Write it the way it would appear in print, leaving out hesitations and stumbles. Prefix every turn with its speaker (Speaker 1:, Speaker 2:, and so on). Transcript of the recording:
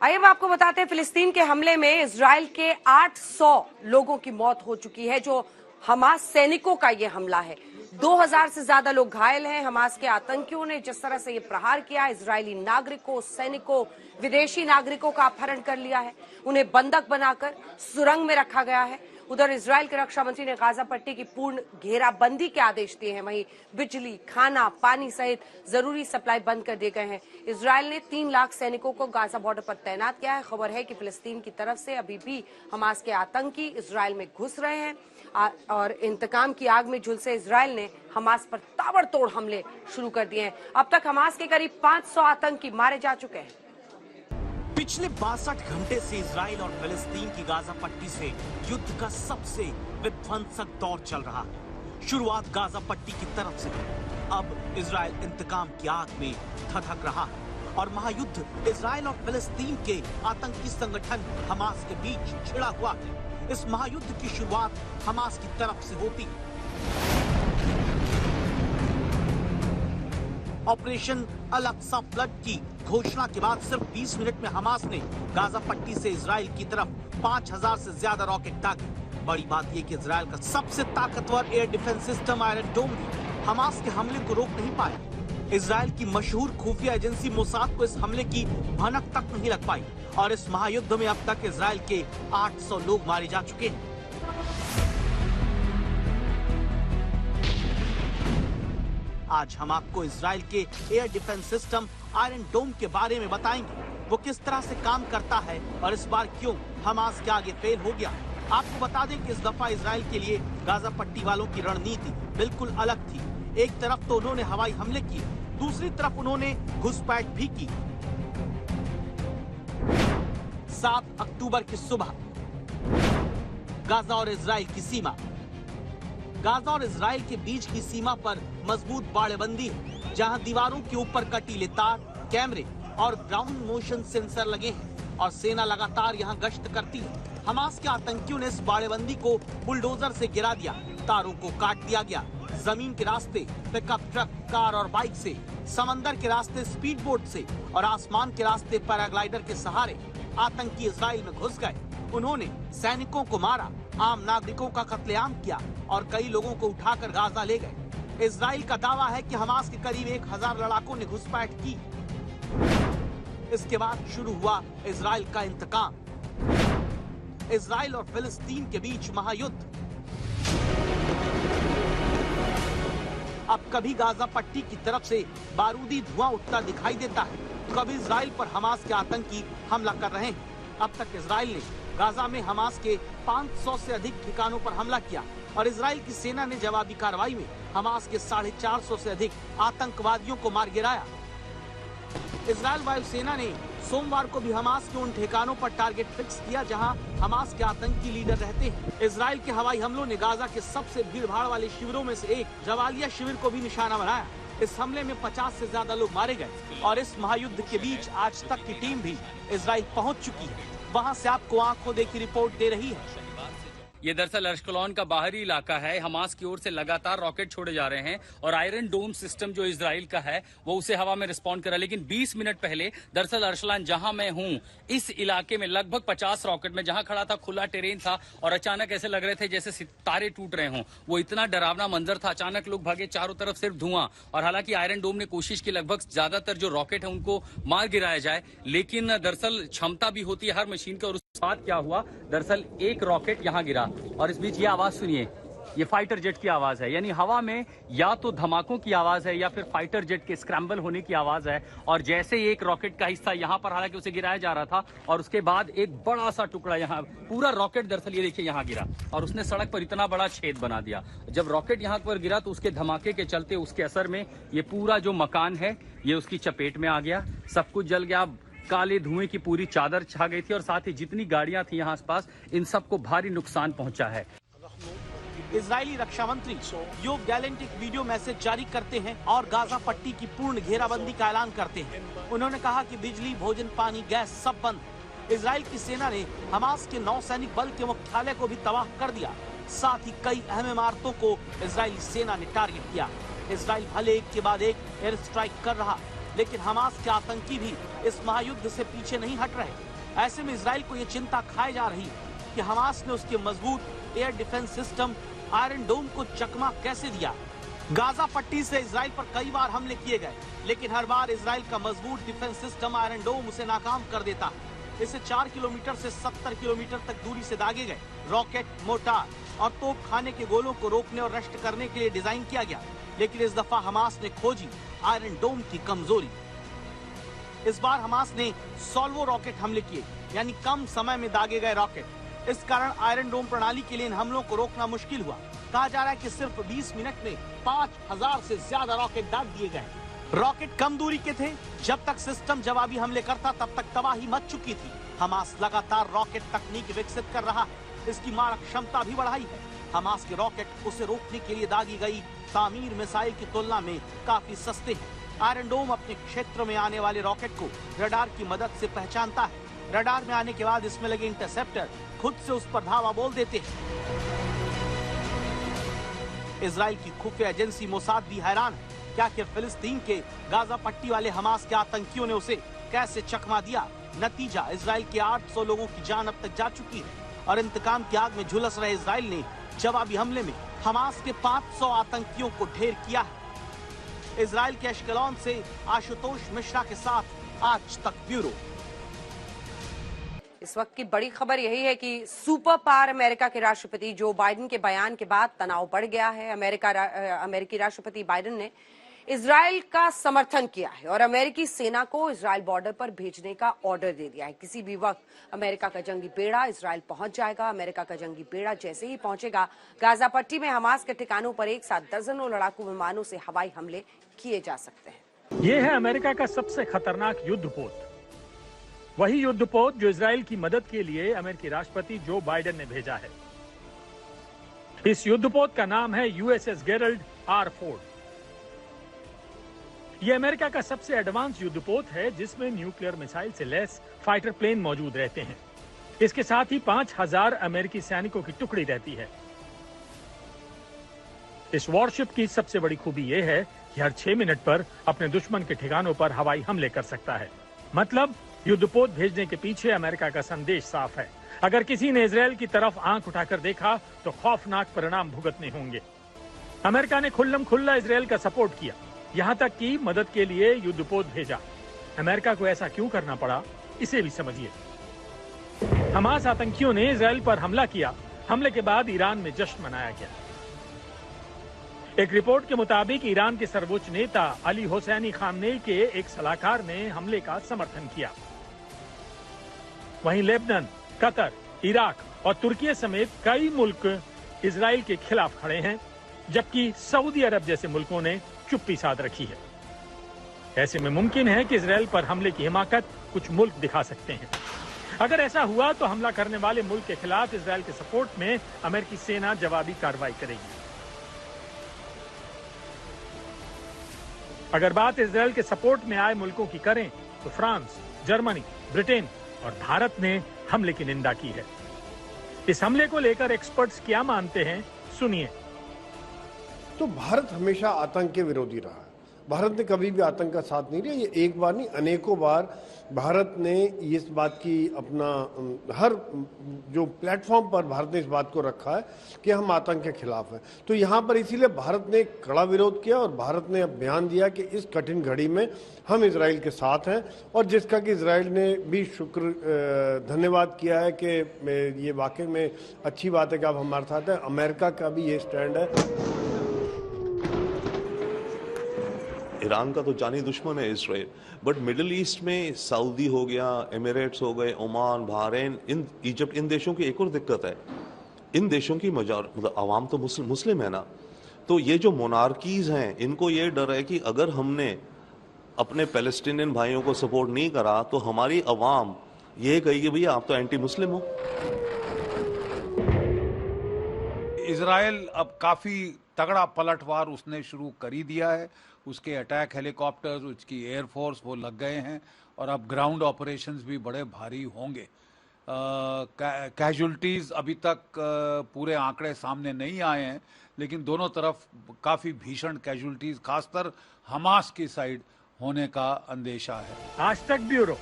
Speaker 1: आइए अब आपको बताते हैं, फिलिस्तीन के हमले में इजराइल के 800 लोगों की मौत हो चुकी है। जो हमास सैनिकों का ये हमला है, 2000 से ज्यादा लोग घायल हैं। हमास के आतंकियों ने जिस तरह से ये प्रहार किया, इजरायली नागरिकों, सैनिकों, विदेशी नागरिकों का अपहरण कर लिया है, उन्हें बंधक बनाकर सुरंग में रखा गया है। उधर इजराइल के रक्षा मंत्री ने गाजा पट्टी की पूर्ण घेराबंदी के आदेश दिए हैं। वहीं बिजली, खाना, पानी सहित जरूरी सप्लाई बंद कर दिए गए हैं। इजराइल ने 3 लाख सैनिकों को गाजा बॉर्डर पर तैनात किया है। खबर है कि फिलिस्तीन की तरफ से अभी भी हमास के आतंकी इजराइल में घुस रहे हैं और इंतकाम की आग में झुलसे इजराइल ने हमास पर ताबड़तोड़ हमले शुरू कर दिए हैं। अब तक हमास के करीब 500 आतंकी मारे जा चुके हैं।
Speaker 2: पिछले 62 घंटे से इजराइल और फिलिस्तीन की गाजा पट्टी से युद्ध का सबसे विध्वंसक दौर चल रहा है। शुरुआत गाजा पट्टी की तरफ से, अब इजराइल इंतकाम की आग में धधक रहा है और महायुद्ध इजराइल और फिलिस्तीन के आतंकी संगठन हमास के बीच छिड़ा हुआ है। इस महायुद्ध की शुरुआत हमास की तरफ से होती है। ऑपरेशन अल-अक्सा फ्लड की घोषणा के बाद सिर्फ 20 मिनट में हमास ने गाजा पट्टी से इजराइल की तरफ 5000 से ज्यादा रॉकेट दागे। बड़ी बात यह कि इजराइल का सबसे ताकतवर एयर डिफेंस सिस्टम आयरन डोम भी हमास के हमले को रोक नहीं पाया। इजराइल की मशहूर खुफिया एजेंसी मोसाद को इस हमले की भनक तक नहीं लग पाई और इस महायुद्ध में अब तक इजराइल के 800 लोग मारे जा चुके हैं। आज हम आपको इजराइल के एयर डिफेंस सिस्टम आयरन डोम के बारे में बताएंगे। वो किस तरह से काम करता है और इस बार क्यों हमास के आगे फेल हो गया। आपको बता दें कि इस दफा इजराइल के लिए गाजा पट्टी वालों की रणनीति बिल्कुल अलग थी। एक तरफ तो उन्होंने हवाई हमले किए, दूसरी तरफ उन्होंने घुसपैठ भी की। 7 अक्टूबर की सुबह गाजा और इजराइल की सीमा। गाजा और इजराइल के बीच की सीमा पर मजबूत बाड़ेबंदी है, जहां दीवारों के ऊपर कटीले तार, कैमरे और ग्राउंड मोशन सेंसर लगे हैं और सेना लगातार यहां गश्त करती है। हमास के आतंकियों ने इस बाड़ेबंदी को बुलडोजर से गिरा दिया, तारों को काट दिया गया। जमीन के रास्ते पिकअप ट्रक, कार और बाइक से, समंदर के रास्ते स्पीड बोट से और आसमान के रास्ते पैराग्लाइडर के सहारे आतंकी इजराइल में घुस गए। उन्होंने सैनिकों को मारा, आम नागरिकों का कत्लेआम किया और कई लोगों को उठाकर गाजा ले गए। इजराइल का दावा है कि हमास के करीब 1000 लड़ाकों ने घुसपैठ की। इसके बाद शुरू हुआ इजराइल का इंतकाम। इजराइल और फिलिस्तीन के बीच महायुद्ध। अब कभी गाजा पट्टी की तरफ से बारूदी धुआं उठता दिखाई देता है, कभी इजराइल पर हमास के आतंकी हमला कर रहे हैं। अब तक इजराइल ने गाजा में हमास के 500 से अधिक ठिकानों पर हमला किया और इजराइल की सेना ने जवाबी कार्रवाई में हमास के 450 से अधिक आतंकवादियों को मार गिराया। इजराइल वायुसेना ने सोमवार को भी हमास के उन ठिकानों पर टारगेट फिक्स किया जहां हमास के आतंकी लीडर रहते हैं। इजराइल के हवाई हमलों ने गाजा के सबसे भीड़भाड़ वाले शिविरों में से एक जवालिया शिविर को भी निशाना बनाया। इस हमले में 50 से ज्यादा लोग मारे गए और इस महायुद्ध के बीच आज तक की टीम भी इजराइल पहुंच चुकी है। वहां से आपको आंखों देखी रिपोर्ट दे रही है।
Speaker 3: ये दरअसल अश्कलोन का बाहरी इलाका है। हमास की ओर से लगातार रॉकेट छोड़े जा रहे हैं और आयरन डोम सिस्टम जो इजराइल का है वो उसे हवा में रिस्पॉन्ड कर रहा है। लेकिन 20 मिनट पहले दरअसल अरशलान जहां मैं हूं, इस इलाके में लगभग 50 रॉकेट में जहां खड़ा था खुला टेरेन था और अचानक ऐसे लग रहे थे जैसे सितारे टूट रहे हों। वो इतना डरावना मंजर था। अचानक लोग भागे, चारों तरफ सिर्फ धुआं। और हालांकि आयरन डोम ने कोशिश की लगभग ज्यादातर जो रॉकेट है उनको मार गिराया जाए, लेकिन दरअसल क्षमता भी होती है हर मशीन की। और उसके बाद क्या हुआ, दरअसल एक रॉकेट यहाँ गिरा और इस बीच ये आवाज सुनिए, ये फाइटर जेट की आवाज है। यानी हवा में या तो धमाकों की आवाज है या फिर फाइटर जेट के स्क्रैम्बल होने की आवाज है। और जैसे ही एक रॉकेट का हिस्सा यहाँ पर हालांकि उसे गिराया जा रहा था और उसके बाद एक बड़ा सा टुकड़ा यहाँ, पूरा रॉकेट दरअसल ये देखिए यहाँ गिरा और उसने सड़क पर इतना बड़ा छेद बना दिया। जब रॉकेट यहाँ पर गिरा तो उसके धमाके के चलते, उसके असर में ये पूरा जो मकान है ये उसकी चपेट में आ गया, सब कुछ जल गया। काले धुएं की पूरी चादर छा गई थी और साथ ही जितनी गाड़ियां थी यहाँ आसपास, इन सबको भारी नुकसान पहुंचा है।
Speaker 2: इजरायली रक्षा मंत्री योव गैलेंट एक वीडियो मैसेज जारी करते हैं और गाजा पट्टी की पूर्ण घेराबंदी का ऐलान करते हैं। उन्होंने कहा कि बिजली, भोजन, पानी, गैस सब बंद। इजराइल की सेना ने हमास के नौसैनिक बल के मुख्यालय को भी तबाह कर दिया। साथ ही कई अहम इमारतों को इजरायली सेना ने टारगेट किया। इजराइल भले एक के बाद एक एयर स्ट्राइक कर रहा, लेकिन हमास के आतंकी भी इस महायुद्ध से पीछे नहीं हट रहे। ऐसे में इजराइल को ये चिंता खाई जा रही है कि हमास ने उसके मजबूत एयर डिफेंस सिस्टम आयरन डोम को चकमा कैसे दिया। गाजा पट्टी से इजराइल पर कई बार हमले किए गए, लेकिन हर बार इजराइल का मजबूत डिफेंस सिस्टम आयरन डोम उसे नाकाम कर देता है। इसे 4 किलोमीटर से 70 किलोमीटर तक दूरी से दागे गए रॉकेट, मोर्टार और तोप खाने के गोलों को रोकने और नष्ट करने के लिए डिजाइन किया गया, लेकिन इस दफा हमास ने खोजी आयरन डोम की कमजोरी। इस बार हमास ने सॉल्वो रॉकेट हमले किए, यानी कम समय में दागे गए रॉकेट। इस कारण आयरन डोम प्रणाली के लिए इन हमलों को रोकना मुश्किल हुआ। कहा जा रहा है कि सिर्फ 20 मिनट में 5000 से ज्यादा रॉकेट दाग दिए गए। रॉकेट कम दूरी के थे, जब तक सिस्टम जवाबी हमले करता तब तक तबाही मच चुकी थी। हमास लगातार रॉकेट तकनीक विकसित कर रहा है, इसकी मारक क्षमता भी बढ़ाई है। हमास के रॉकेट उसे रोकने के लिए दागी गई तामीर मिसाइल की तुलना में काफी सस्ते हैं। आयरन डोम अपने क्षेत्र में आने वाले रॉकेट को रडार की मदद से पहचानता है। रडार में आने के बाद इसमें लगे इंटरसेप्टर खुद से उस पर धावा बोल देते हैं। इजराइल की खुफिया एजेंसी मोसाद भी हैरान है कि आखिर फिलिस्तीन के गाजा पट्टी वाले हमास के आतंकियों ने उसे कैसे चकमा दिया। नतीजा, इजराइल के 800 लोगों की जान अब तक जा चुकी है और इंतकाम की आग में झुलस रहे इजराइल ने जवाबी हमले में हमास के 500 आतंकियों को ढेर किया है। इजराइल के अश्कलौन से आशुतोष मिश्रा के साथ आज तक ब्यूरो।
Speaker 1: इस वक्त की बड़ी खबर यही है कि सुपर पावर अमेरिका के राष्ट्रपति जो बाइडेन के बयान के बाद तनाव बढ़ गया है। अमेरिकी राष्ट्रपति बाइडेन ने इजराइल का समर्थन किया है और अमेरिकी सेना को इजराइल बॉर्डर पर भेजने का ऑर्डर दे दिया है। किसी भी वक्त अमेरिका का जंगी बेड़ा इजराइल पहुंच जाएगा। अमेरिका का जंगी बेड़ा जैसे ही पहुंचेगा, गाजा पट्टी में हमास के ठिकानों पर एक साथ दर्जनों लड़ाकू विमानों से हवाई हमले किए जा सकते हैं।
Speaker 4: ये है अमेरिका का सबसे खतरनाक युद्धपोत, वही युद्धपोत जो इजराइल की मदद के लिए अमेरिकी राष्ट्रपति जो बाइडेन ने भेजा है। इस युद्धपोत का नाम है यूएसएस गेरल्ड R-4। यह अमेरिका का सबसे एडवांस युद्धपोत है जिसमें न्यूक्लियर मिसाइल से लैस फाइटर प्लेन मौजूद रहते हैं। इसके साथ ही 5000 अमेरिकी सैनिकों की टुकड़ी रहती है। इस वॉरशिप की सबसे बड़ी खूबी यह है कि हर 6 मिनट पर अपने दुश्मन के ठिकानों पर हवाई हमले कर सकता है। मतलब युद्धपोत भेजने के पीछे अमेरिका का संदेश साफ है। अगर किसी ने इजराइल की तरफ आंख उठाकर देखा तो खौफनाक परिणाम भुगतने होंगे। अमेरिका ने खुल्लम खुल्ला इजराइल का सपोर्ट किया, यहां तक कि मदद के लिए युद्धपोत भेजा। अमेरिका को ऐसा क्यों करना पड़ा, इसे भी समझिए। हमास आतंकियों ने इजराइल पर हमला किया। हमले के बाद ईरान में जश्न मनाया गया। एक रिपोर्ट के मुताबिक ईरान के सर्वोच्च नेता अली हुसैनी खामनेई के एक सलाहकार ने हमले का समर्थन किया। वहीं लेबनान, कतर, इराक और तुर्की समेत कई मुल्क इजराइल के खिलाफ खड़े हैं, जबकि सऊदी अरब जैसे मुल्कों ने चुप्पी साध रखी है। ऐसे में मुमकिन है कि इजराइल पर हमले की हिमाकत कुछ मुल्क दिखा सकते हैं। अगर ऐसा हुआ तो हमला करने वाले मुल्क के खिलाफ इजराइल के सपोर्ट में अमेरिकी सेना जवाबी कार्रवाई करेगी। अगर बात इजराइल के सपोर्ट में आए मुल्कों की करें तो फ्रांस, जर्मनी, ब्रिटेन और भारत ने हमले की निंदा की है। इस हमले को लेकर एक्सपर्ट्स क्या मानते हैं, सुनिए।
Speaker 5: तो भारत हमेशा आतंक के विरोधी रहा है। भारत ने कभी भी आतंक का साथ नहीं दिया। ये एक बार नहीं, अनेकों बार भारत ने इस बात की अपना हर जो प्लेटफॉर्म पर भारत ने इस बात को रखा है कि हम आतंक के खिलाफ हैं। तो यहाँ पर इसीलिए भारत ने कड़ा विरोध किया और भारत ने अब बयान दिया कि इस कठिन घड़ी में हम इजराइल के साथ हैं, और जिसका कि इजराइल ने भी धन्यवाद किया है कि ये वाकई में अच्छी बात है कि आप हमारे साथ हैं। अमेरिका का भी ये स्टैंड है।
Speaker 6: ईरान का तो जानी दुश्मन है इजराइल, बट मिडिल ईस्ट में सऊदी हो गया, एमिरेट्स हो गए, ओमान, बहरीन, इजिप्ट, इन देशों की एक और दिक्कत है, इन देशों की मतलब आवाम तो मुस्लिम है ना। तो ये जो मोनार्कीज हैं, इनको ये डर है कि अगर हमने अपने पैलेस्टीनियन भाइयों को सपोर्ट नहीं करा तो हमारी आवाम ये कहेगी भैया आप तो एंटी मुस्लिम हो।
Speaker 7: इजराइल अब काफी तगड़ा पलटवार उसने शुरू कर ही दिया है। उसके अटैक हेलीकॉप्टर्स, उसकी एयरफोर्स वो लग गए हैं और अब ग्राउंड ऑपरेशंस भी बड़े भारी होंगे। कैजुअल्टीज अभी तक पूरे आंकड़े सामने नहीं आए हैं, लेकिन दोनों तरफ काफ़ी भीषण कैजुअल्टीज खासकर हमास की साइड होने का अंदेशा है।
Speaker 4: आज तक ब्यूरो।